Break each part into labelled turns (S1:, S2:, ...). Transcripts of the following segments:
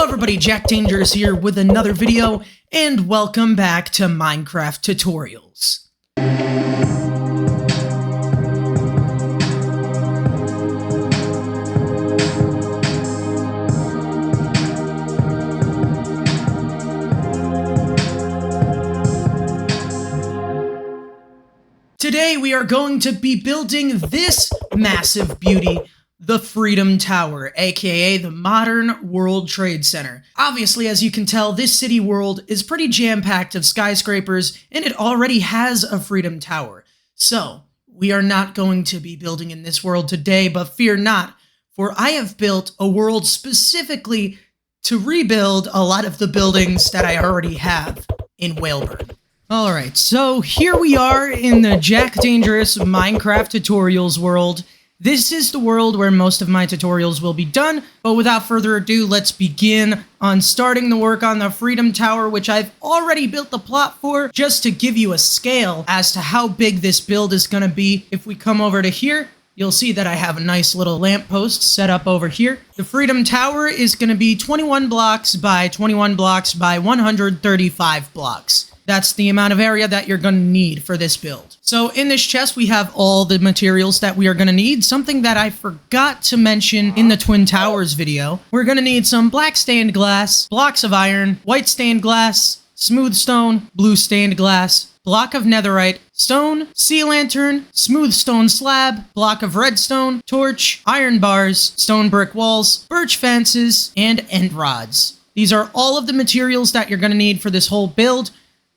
S1: everybody, Jack Dangerous here with another video, and welcome back to Minecraft Tutorials. Today we are going to be building this massive beauty, the Freedom Tower, aka the Modern World Trade Center. Obviously, as you can tell, this city world is pretty jam-packed of skyscrapers, and it already has a Freedom Tower. So, we are not going to be building in this world today, but fear not, for I have built a world specifically to rebuild a lot of the buildings that I already have in Whaleburn. Alright, so here we are in the Jack Dangerous Minecraft Tutorials world. This is the world where most of my tutorials will be done, but without further ado, let's begin on starting the work on the Freedom Tower, which I've already built the plot for, just to give you a scale as to how big this build is going to be. If we come over to here, you'll see that I have a nice little lamppost set up over here. The Freedom Tower is going to be 21 blocks by 21 blocks by 135 blocks. That's the amount of area that you're going to need for this build. So in this chest, we have all the materials that we are going to need. Something that I forgot to mention in the Twin Towers video. We're going to need some black stained glass, blocks of iron, white stained glass, smooth stone, blue stained glass, block of netherite, stone, sea lantern, smooth stone slab, block of redstone, torch, iron bars, stone brick walls, birch fences, and end rods. These are all of the materials that you're going to need for this whole build.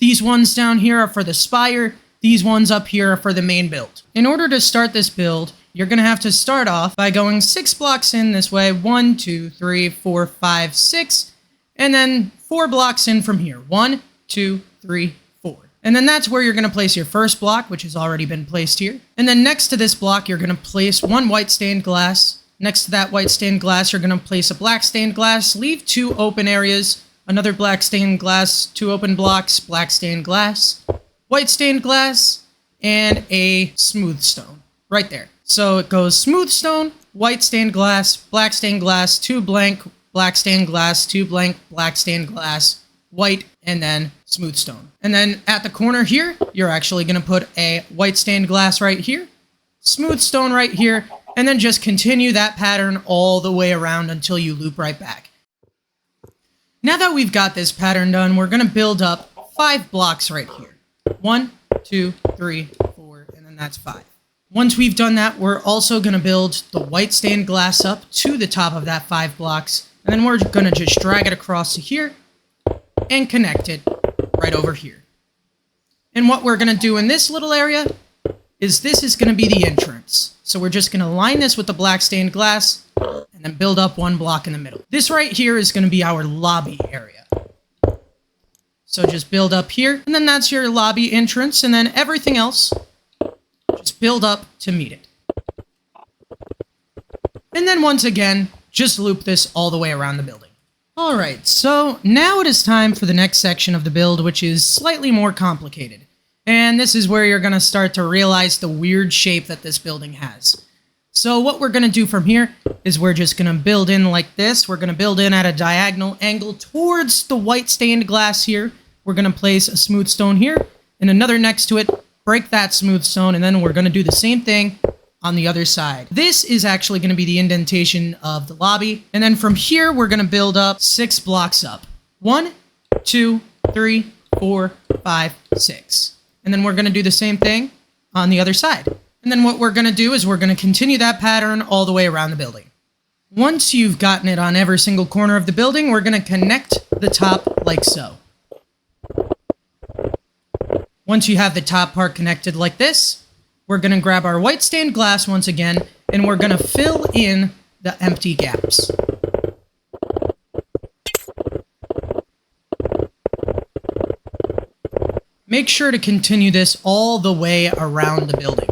S1: These ones down here are for the spire. These ones up here are for the main build. In order to start this build, you're going to have to start off by going 6 blocks in this way. 1, 2, 3, 4, 5, 6. And then 4 blocks in from here. 1, 2, 3, 4. And then that's where you're going to place your first block, which has already been placed here. And then next to this block, you're going to place 1 white stained glass. Next to that white stained glass, you're going to place a black stained glass. Leave 2 open areas. Another black stained glass, 2 open blocks, black stained glass, white stained glass, and a smooth stone. Right there. So it goes smooth stone, white stained glass, black stained glass, 2 blank, black stained glass, 2 blank, black stained glass, white, and then smooth stone. And then at the corner here, you're actually going to put a white stained glass right here, smooth stone right here, and then just continue that pattern all the way around until you loop right back. Now that we've got this pattern done, we're going to build up 5 blocks right here. 1, 2, 3, 4, and then that's 5. Once we've done that, we're also going to build the white stained glass up to the top of that 5 blocks, and then we're going to just drag it across to here and connect it right over here. And what we're going to do in this little area is this is going to be the entrance. So we're just going to line this with the black stained glass, and then build up 1 block in the middle. This right here is going to be our lobby area. So just build up here, and then that's your lobby entrance, and then everything else, just build up to meet it. And then once again, just loop this all the way around the building. Alright, so now it is time for the next section of the build, which is slightly more complicated. And this is where you're going to start to realize the weird shape that this building has. So what we're going to do from here is we're just going to build in like this. We're going to build in at a diagonal angle towards the white stained glass here. We're going to place a smooth stone here and another next to it, break that smooth stone, and then we're going to do the same thing on the other side. This is actually going to be the indentation of the lobby. And then from here, we're going to build up 6 blocks up. 1, 2, 3, 4, 5, 6. And then we're going to do the same thing on the other side. And then what we're going to do is we're going to continue that pattern all the way around the building. Once you've gotten it on every single corner of the building, we're going to connect the top like so. Once you have the top part connected like this, we're going to grab our white stained glass once again, and we're going to fill in the empty gaps. Make sure to continue this all the way around the building.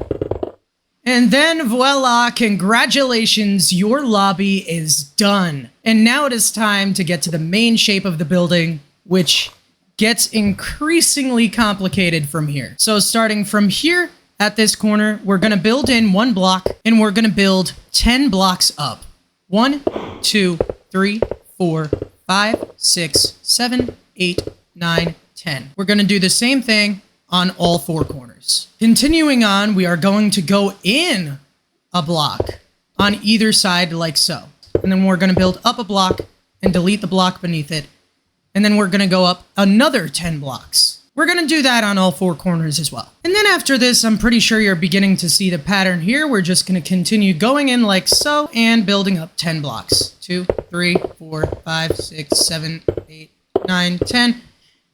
S1: And then voila, congratulations, your lobby is done. And now it is time to get to the main shape of the building, which gets increasingly complicated from here. So starting from here at this corner, we're going to build in 1 block, and we're going to build 10 blocks up. 1, 2, 3, 4, 5, 6, 7, 8, 9, 10. We're going to do the same thing on all 4 corners. Continuing on, we are going to go in a block on either side like so. And then we're going to build up a block and delete the block beneath it. And then we're going to go up another 10 blocks. We're going to do that on all 4 corners as well. And then after this, I'm pretty sure you're beginning to see the pattern here. We're just going to continue going in like so and building up 10 blocks. 2, 3, 4, 5, 6, 7, 8, 9, 10.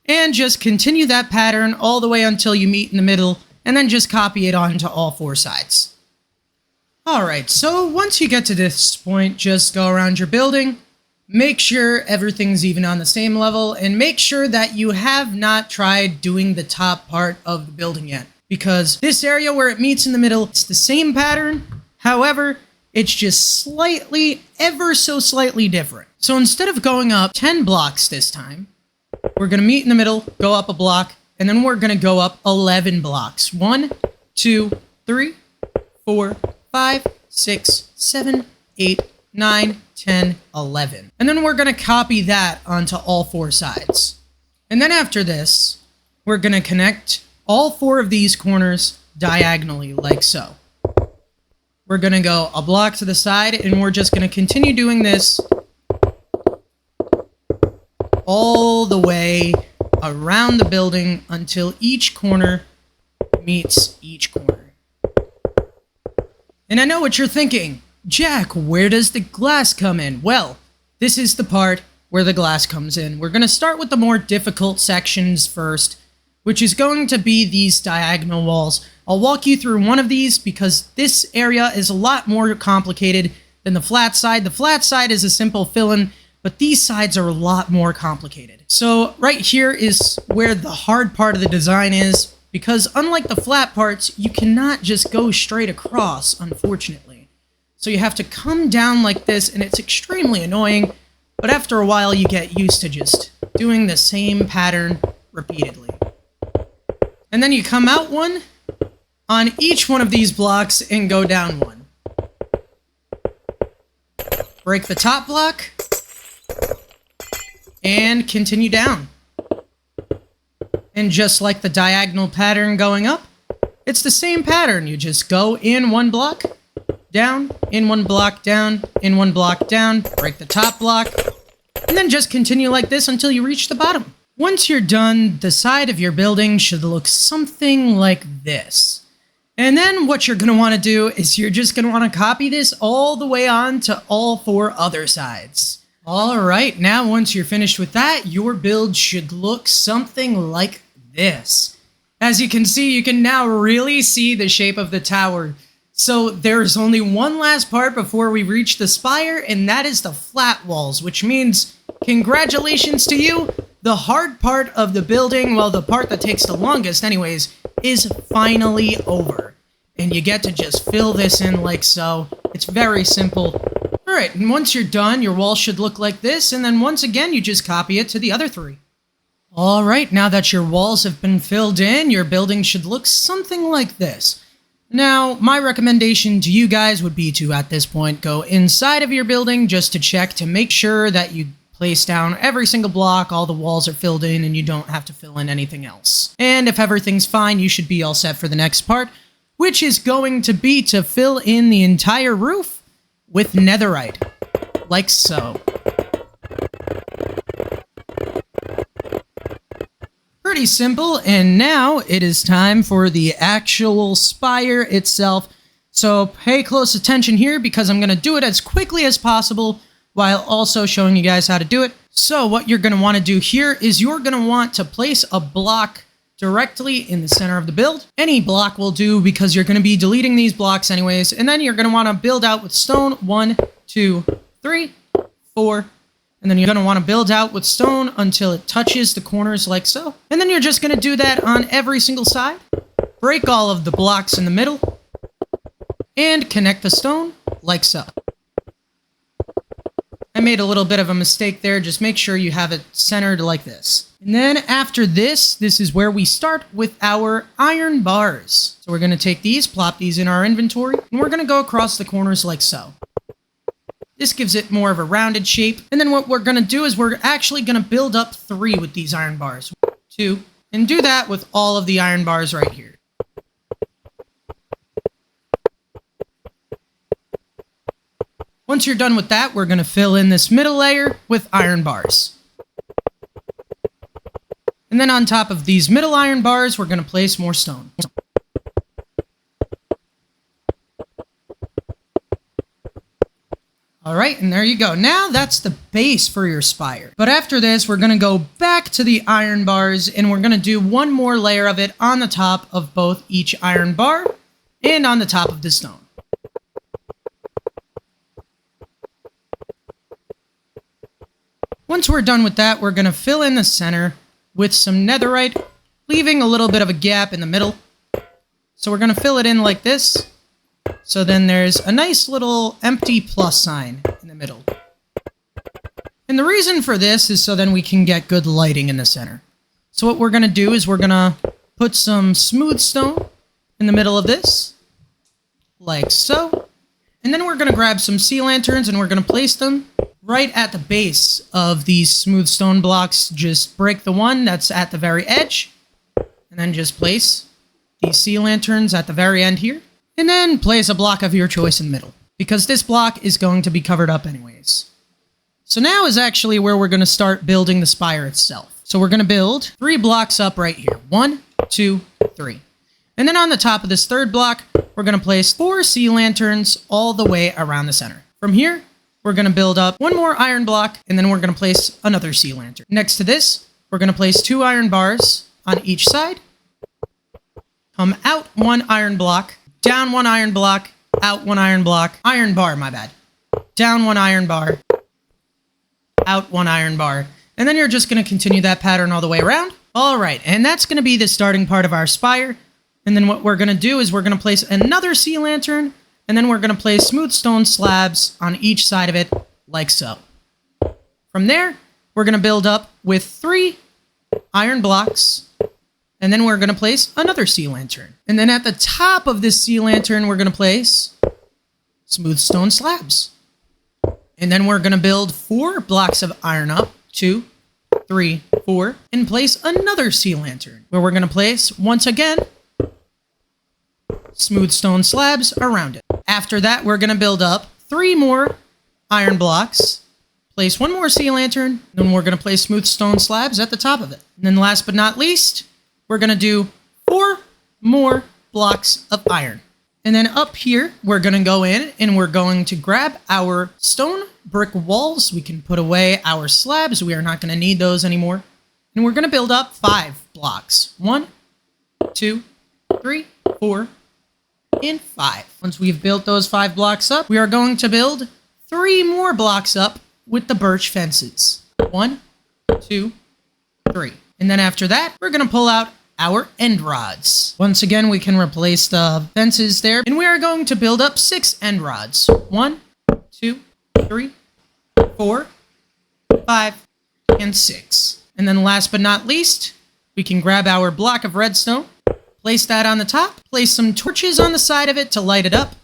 S1: And just continue that pattern all the way until you meet in the middle, and then just copy it onto all 4 sides. Alright, so once you get to this point, just go around your building. Make sure everything's even on the same level, and make sure that you have not tried doing the top part of the building yet. Because this area where it meets in the middle, it's the same pattern, however, it's just slightly, ever so slightly different. So instead of going up 10 blocks this time, we're going to meet in the middle, go up a block, and then we're going to go up 11 blocks. 1, 2, 3, 4, 5, 6, 7, 8, 9, 10, 11. And then we're going to copy that onto all 4 sides. And then after this, we're going to connect all 4 of these corners diagonally like so. We're going to go a block to the side, and we're just going to continue doing this all the way around the building until each corner meets each corner. And I know what you're thinking. Jack, where does the glass come in? Well, this is the part where the glass comes in. We're going to start with the more difficult sections first, which is going to be these diagonal walls. I'll walk you through one of these because this area is a lot more complicated than the flat side. The flat side is a simple fill-in, but these sides are a lot more complicated. So right here is where the hard part of the design is, because unlike the flat parts, you cannot just go straight across, unfortunately. So you have to come down like this, and it's extremely annoying, but after a while you get used to just doing the same pattern repeatedly. And then you come out one on each one of these blocks and go down one. Break the top block, and continue down. And just like the diagonal pattern going up, it's the same pattern. You just go in one block, down, in one block, down, in one block, down, break the top block, and then just continue like this until you reach the bottom. Once you're done, the side of your building should look something like this. And then what you're going to want to do is you're just going to want to copy this all the way on to all 4 other sides. Alright, now once you're finished with that, your build should look something like this. As you can see, you can now really see the shape of the tower. So there's only one last part before we reach the spire, and that is the flat walls, which means congratulations to you. The hard part of the building, well, the part that takes the longest anyways, is finally over. And you get to just fill this in like so. It's very simple. Alright, and once you're done, your wall should look like this, and then once again, you just copy it to the other 3. Alright, now that your walls have been filled in, your building should look something like this. Now, my recommendation to you guys would be to, at this point, go inside of your building just to check to make sure that you place down every single block, all the walls are filled in, and you don't have to fill in anything else. And if everything's fine, you should be all set for the next part, which is going to be to fill in the entire roof with netherite, like so. Pretty simple, and now it is time for the actual spire itself. So pay close attention here because I'm going to do it as quickly as possible while also showing you guys how to do it. So what you're going to want to do here is you're going to want to place a block directly in the center of the build. Any block will do because you're going to be deleting these blocks anyways. And then you're going to want to build out with stone 1, 2, 3, 4. And then you're going to want to build out with stone until it touches the corners like so. And then you're just going to do that on every single side. Break all of the blocks in the middle. And connect the stone like so. I made a little bit of a mistake there. Just make sure you have it centered like this. And then after this is where we start with our iron bars. So we're going to take these, plop these in our inventory, and we're going to go across the corners like so. This gives it more of a rounded shape. And then what we're going to do is we're actually going to build up 3 with these iron bars. 2. And do that with all of the iron bars right here. Once you're done with that, we're going to fill in this middle layer with iron bars. And then on top of these middle iron bars, we're going to place more stone. Alright, and there you go. Now that's the base for your spire. But after this, we're going to go back to the iron bars, and we're going to do one more layer of it on the top of both each iron bar and on the top of the stone. Once we're done with that, we're going to fill in the center with some netherite, leaving a little bit of a gap in the middle. So we're going to fill it in like this. So then there's a nice little empty plus sign in the middle. And the reason for this is so then we can get good lighting in the center. So what we're going to do is we're going to put some smooth stone in the middle of this, like so. And then we're going to grab some sea lanterns and we're going to place them right at the base of these smooth stone blocks. Just break the one that's at the very edge, and then just place these sea lanterns at the very end here. And then place a block of your choice in the middle, because this block is going to be covered up anyways. So now is actually where we're going to start building the spire itself. So we're going to build 3 blocks up right here. 1, 2, 3. And then on the top of this 3rd block, we're going to place 4 sea lanterns all the way around the center. From here, we're going to build up 1 more iron block, and then we're going to place another sea lantern. Next to this, we're going to place 2 iron bars on each side. Come out 1 iron block. Down 1 iron block, out 1 iron block, iron bar, my bad. Down 1 iron bar, out 1 iron bar. And then you're just going to continue that pattern all the way around. All right, and that's going to be the starting part of our spire. And then what we're going to do is we're going to place another sea lantern, and then we're going to place smooth stone slabs on each side of it, like so. From there, we're going to build up with 3 iron blocks. And then we're going to place another sea lantern. And then at the top of this sea lantern, we're going to place smooth stone slabs. And then we're going to build 4 blocks of iron up. 2, 3, 4. And place another sea lantern, where we're going to place, once again, smooth stone slabs around it. After that, we're going to build up 3 more iron blocks. Place 1 more sea lantern. Then we're going to place smooth stone slabs at the top of it. And then last but not least, we're going to do 4 more blocks of iron. And then up here, we're going to go in and we're going to grab our stone brick walls. We can put away our slabs. We are not going to need those anymore. And we're going to build up 5 blocks. 1, 2, 3, 4, and 5. Once we've built those 5 blocks up, we are going to build 3 more blocks up with the birch fences. 1, 2, 3. And then after that, we're going to pull out our end rods. Once again, we can replace the fences there, and we are going to build up 6 end rods. 1, 2, 3, 4, 5, and 6. And then last but not least, we can grab our block of redstone, place that on the top, place some torches on the side of it to light it up,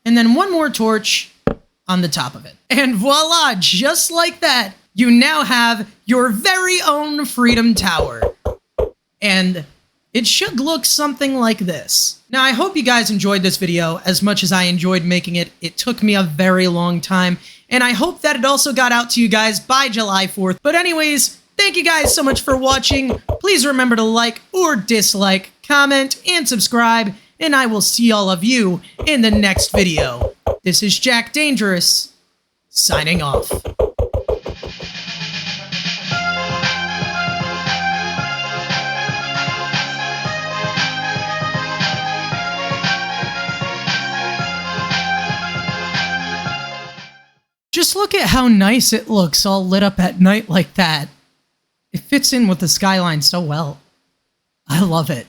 S1: and then 1 more torch on the top of it. And voila, just like that, you now have your very own Freedom Tower. And it should look something like this. Now, I hope you guys enjoyed this video as much as I enjoyed making it. It took me a very long time, and I hope that it also got out to you guys by July 4th. But anyways, thank you guys so much for watching. Please remember to like or dislike, comment, and subscribe, and I will see all of you in the next video. This is Jack Dangerous, signing off. Just look at how nice it looks all lit up at night like that. It fits in with the skyline so well. I love it.